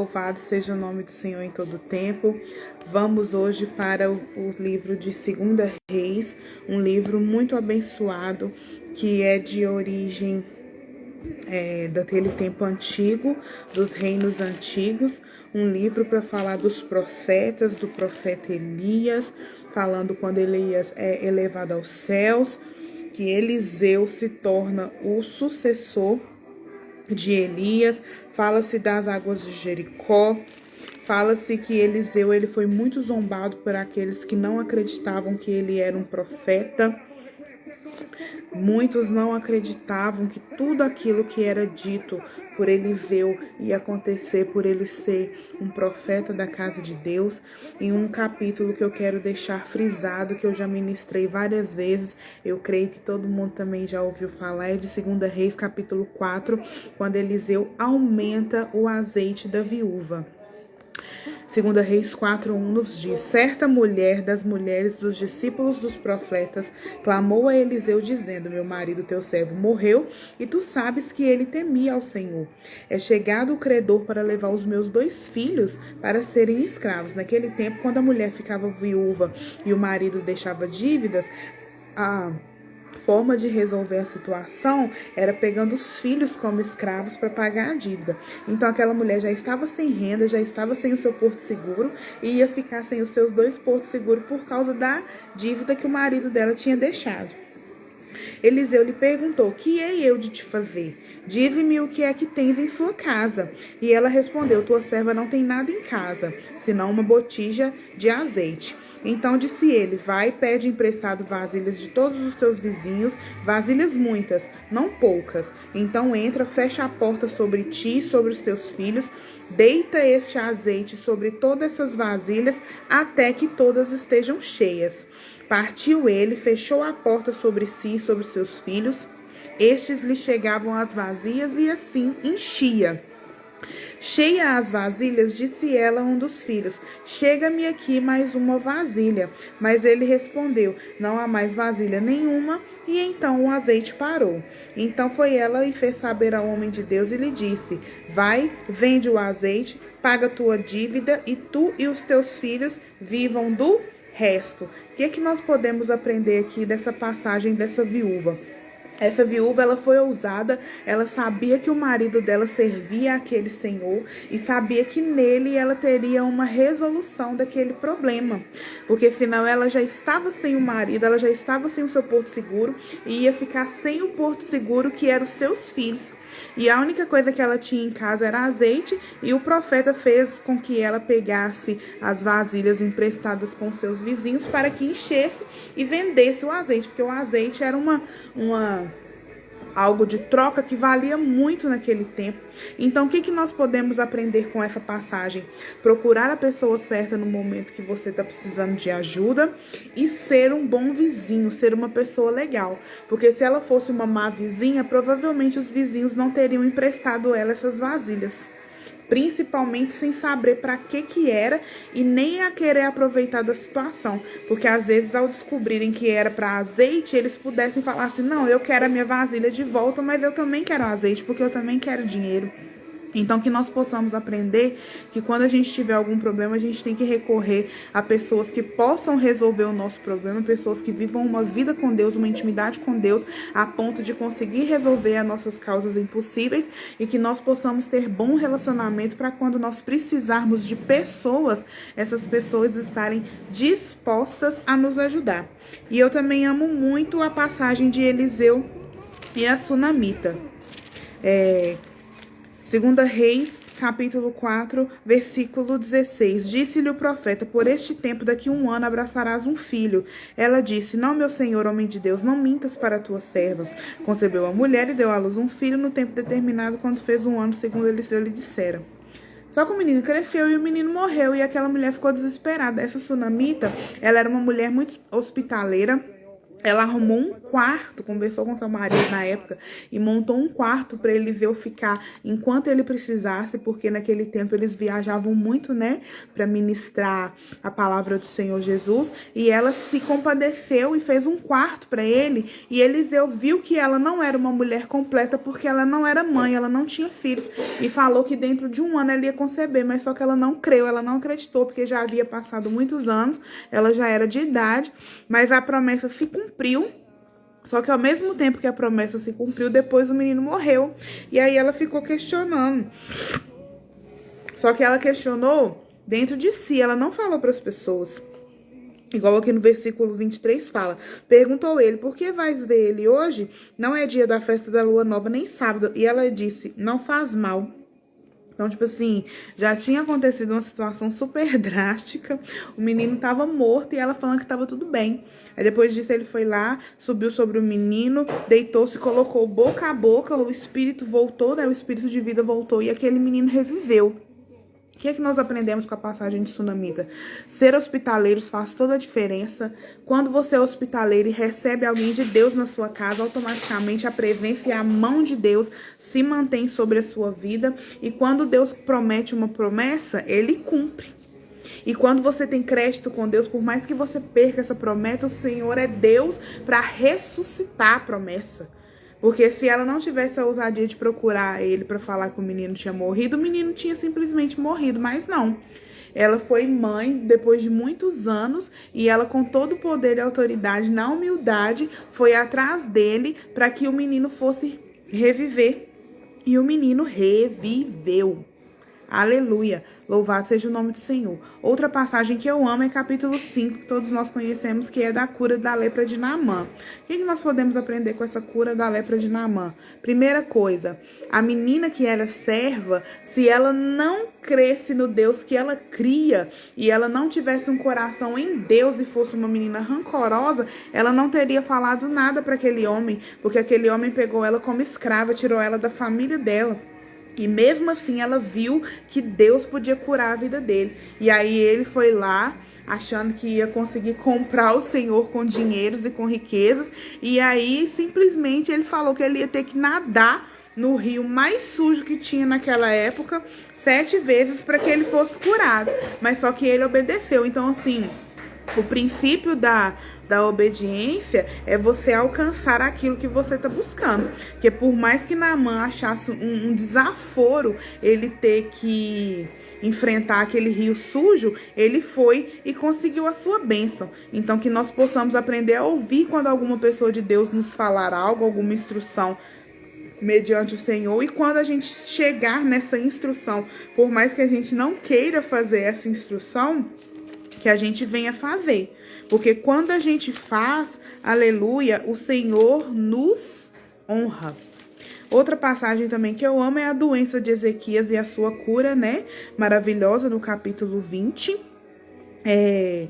Louvado seja o nome do Senhor em todo o tempo. Vamos hoje para o livro de 2 Reis, um livro muito abençoado, que é de origem daquele tempo antigo, dos reinos antigos. Um livro para falar dos profetas, do profeta Elias, falando quando Elias é elevado aos céus, que Eliseu se torna o sucessor de Elias. Fala-se das águas de Jericó, fala-se que Eliseu ele foi muito zombado por aqueles que não acreditavam que ele era um profeta. Muitos não acreditavam que tudo aquilo que era dito por Eliseu ia acontecer por ele ser um profeta da casa de Deus. Em um capítulo que eu quero deixar frisado, que eu já ministrei várias vezes, eu creio que todo mundo também já ouviu falar, é de 2 Reis, capítulo 4, quando Eliseu aumenta o azeite da viúva. 2 Reis 4:1 nos diz: certa mulher das mulheres dos discípulos dos profetas clamou a Eliseu dizendo: meu marido teu servo morreu e tu sabes que ele temia ao Senhor. É chegado o credor para levar os meus 2 filhos para serem escravos. Naquele tempo, quando a mulher ficava viúva e o marido deixava dívidas, a forma de resolver a situação era pegando os filhos como escravos para pagar a dívida. Então aquela mulher já estava sem renda, já estava sem o seu porto seguro e ia ficar sem os seus 2 portos seguros por causa da dívida que o marido dela tinha deixado. Eliseu lhe perguntou: que hei eu de te fazer? Dize-me o que é que tens em sua casa. E ela respondeu: tua serva não tem nada em casa, senão uma botija de azeite. Então disse ele: vai, pede emprestado vasilhas de todos os teus vizinhos, vasilhas muitas, não poucas. Então entra, fecha a porta sobre ti e sobre os teus filhos, deita este azeite sobre todas essas vasilhas, até que todas estejam cheias. Partiu ele, fechou a porta sobre si e sobre seus filhos. Estes lhe chegavam as vazias e assim enchia. Cheia as vasilhas, disse ela a um dos filhos: chega-me aqui mais uma vasilha. Mas ele respondeu: não há mais vasilha nenhuma. E então o azeite parou. Então foi ela e fez saber ao homem de Deus e lhe disse: vai, vende o azeite, paga tua dívida e tu e os teus filhos vivam do resto. O que é que nós podemos aprender aqui dessa passagem dessa viúva? Essa viúva, ela foi ousada, ela sabia que o marido dela servia àquele senhor e sabia que nele ela teria uma resolução daquele problema. Porque senão ela já estava sem o marido, ela já estava sem o seu porto seguro e ia ficar sem o porto seguro que eram os seus filhos. E a única coisa que ela tinha em casa era azeite, e o profeta fez com que ela pegasse as vasilhas emprestadas com seus vizinhos para que enchesse e vendesse o azeite, porque o azeite era algo de troca que valia muito naquele tempo. Então, o que nós podemos aprender com essa passagem? Procurar a pessoa certa no momento que você está precisando de ajuda e ser um bom vizinho, ser uma pessoa legal. Porque se ela fosse uma má vizinha, provavelmente os vizinhos não teriam emprestado ela essas vasilhas. Principalmente sem saber para que era e nem a querer aproveitar da situação. Porque às vezes ao descobrirem que era para azeite, eles pudessem falar assim: não, eu quero a minha vasilha de volta, mas eu também quero azeite, porque eu também quero dinheiro. Então, que nós possamos aprender que quando a gente tiver algum problema, a gente tem que recorrer a pessoas que possam resolver o nosso problema, pessoas que vivam uma vida com Deus, uma intimidade com Deus, a ponto de conseguir resolver as nossas causas impossíveis, e que nós possamos ter bom relacionamento para quando nós precisarmos de pessoas, essas pessoas estarem dispostas a nos ajudar. E eu também amo muito a passagem de Eliseu e a sunamita. 2 Reis, capítulo 4, versículo 16. Disse-lhe o profeta: por este tempo, daqui 1 ano, abraçarás um filho. Ela disse: não, meu senhor, homem de Deus, não mintas para a tua serva. Concebeu a mulher e deu à luz um filho no tempo determinado, quando fez 1 ano, segundo Eliseu lhe dissera. Só que o menino cresceu e o menino morreu, e aquela mulher ficou desesperada. Essa sunamita, ela era uma mulher muito hospitaleira. ela arrumou um quarto, conversou com seu marido na época e montou um quarto para ele ver eu ficar enquanto ele precisasse, porque naquele tempo eles viajavam muito, né, para ministrar a palavra do Senhor Jesus. E ela se compadeceu e fez um quarto para ele. E Eliseu viu que ela não era uma mulher completa porque ela não era mãe, ela não tinha filhos. E falou que dentro de um ano ela ia conceber, mas só que ela não creu, ela não acreditou, porque já havia passado muitos anos, ela já era de idade, mas a promessa se cumpriu. Só que ao mesmo tempo que a promessa se cumpriu, depois o menino morreu. E aí ela ficou questionando. Só que ela questionou dentro de si, ela não falou para as pessoas. Igual aqui no versículo 23 fala. Perguntou ele, por que vais ver ele hoje? Não é dia da festa da lua nova, nem sábado. E ela disse, não faz mal. Então, tipo assim, já tinha acontecido uma situação super drástica. O menino tava morto e ela falando que tava tudo bem. Aí depois disso ele foi lá, subiu sobre o menino, deitou-se, colocou boca a boca, o espírito voltou, né? O espírito de vida voltou e aquele menino reviveu. O que é que nós aprendemos com a passagem de Sunamita? Ser hospitaleiros faz toda a diferença. Quando você é hospitaleiro e recebe alguém de Deus na sua casa, automaticamente a presença e a mão de Deus se mantém sobre a sua vida. E quando Deus promete uma promessa, Ele cumpre. E quando você tem crédito com Deus, por mais que você perca essa promessa, o Senhor é Deus para ressuscitar a promessa. Porque se ela não tivesse a ousadia de procurar ele para falar que o menino tinha morrido, o menino tinha simplesmente morrido, mas não. Ela foi mãe depois de muitos anos e ela, com todo o poder e autoridade, na humildade, foi atrás dele para que o menino fosse reviver. E o menino reviveu. Aleluia, louvado seja o nome do Senhor. Outra passagem que eu amo é capítulo 5, que todos nós conhecemos, que é da cura da lepra de Naamã. O que nós podemos aprender com essa cura da lepra de Naamã? Primeira coisa, a menina que era serva, se ela não cresce no Deus que ela cria, e ela não tivesse um coração em Deus e fosse uma menina rancorosa, ela não teria falado nada para aquele homem, porque aquele homem pegou ela como escrava, tirou ela da família dela. E mesmo assim ela viu que Deus podia curar a vida dele. E aí ele foi lá, achando que ia conseguir comprar o Senhor com dinheiros e com riquezas. E aí simplesmente ele falou que ele ia ter que nadar no rio mais sujo que tinha naquela época 7 vezes para que ele fosse curado. Mas só que ele obedeceu. Então assim, o princípio da obediência é você alcançar aquilo que você está buscando. Porque por mais que Naamã achasse um desaforo ele ter que enfrentar aquele rio sujo, ele foi e conseguiu a sua bênção. Então que nós possamos aprender a ouvir quando alguma pessoa de Deus nos falar algo, alguma instrução mediante o Senhor. E quando a gente chegar nessa instrução, por mais que a gente não queira fazer essa instrução, que a gente venha fazer. Porque quando a gente faz, aleluia, o Senhor nos honra. Outra passagem também que eu amo é a doença de Ezequias e a sua cura, né? Maravilhosa, no capítulo 20.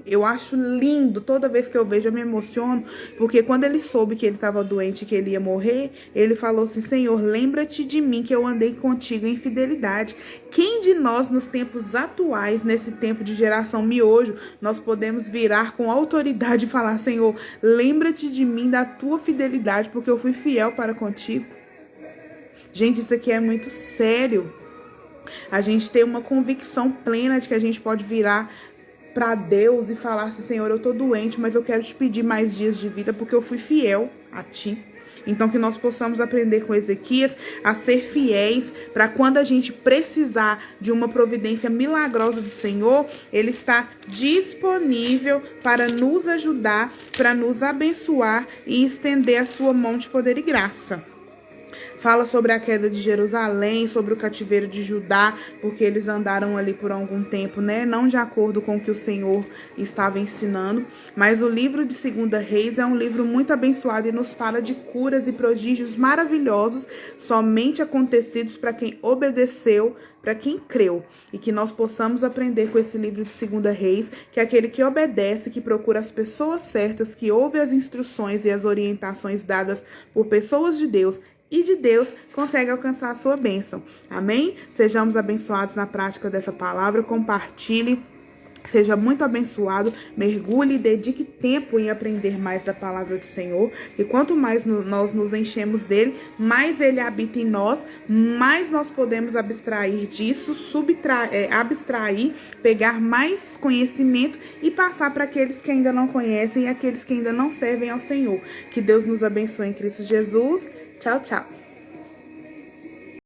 Eu acho lindo, toda vez que eu vejo eu me emociono, porque quando ele soube que ele estava doente, que ele ia morrer, ele falou assim: Senhor, lembra-te de mim que eu andei contigo em fidelidade. Quem de nós nos tempos atuais, nesse tempo de geração miojo, nós podemos virar com autoridade e falar: Senhor, lembra-te de mim, da tua fidelidade, porque eu fui fiel para contigo? Gente, isso aqui é muito sério. A gente tem uma convicção plena de que a gente pode virar para Deus e falar assim: Senhor, eu tô doente, mas eu quero te pedir mais dias de vida porque eu fui fiel a ti. Então que nós possamos aprender com Ezequias a ser fiéis, para quando a gente precisar de uma providência milagrosa do Senhor, Ele está disponível para nos ajudar, para nos abençoar e estender a sua mão de poder e graça. Fala sobre a queda de Jerusalém, sobre o cativeiro de Judá, porque eles andaram ali por algum tempo, né? Não de acordo com o que o Senhor estava ensinando. Mas o livro de 2 Reis é um livro muito abençoado e nos fala de curas e prodígios maravilhosos, somente acontecidos para quem obedeceu, para quem creu. E que nós possamos aprender com esse livro de 2 Reis, que é aquele que obedece, que procura as pessoas certas, que ouve as instruções e as orientações dadas por pessoas de Deus, e de Deus consegue alcançar a sua bênção. Amém? Sejamos abençoados na prática dessa palavra. Compartilhe Seja muito abençoado, mergulhe e dedique tempo em aprender mais da palavra do Senhor. E quanto mais nós nos enchemos dele, mais ele habita em nós, mais nós podemos abstrair disso, abstrair, pegar mais conhecimento e passar para aqueles que ainda não conhecem e aqueles que ainda não servem ao Senhor. Que Deus nos abençoe em Cristo Jesus. Tchau, tchau.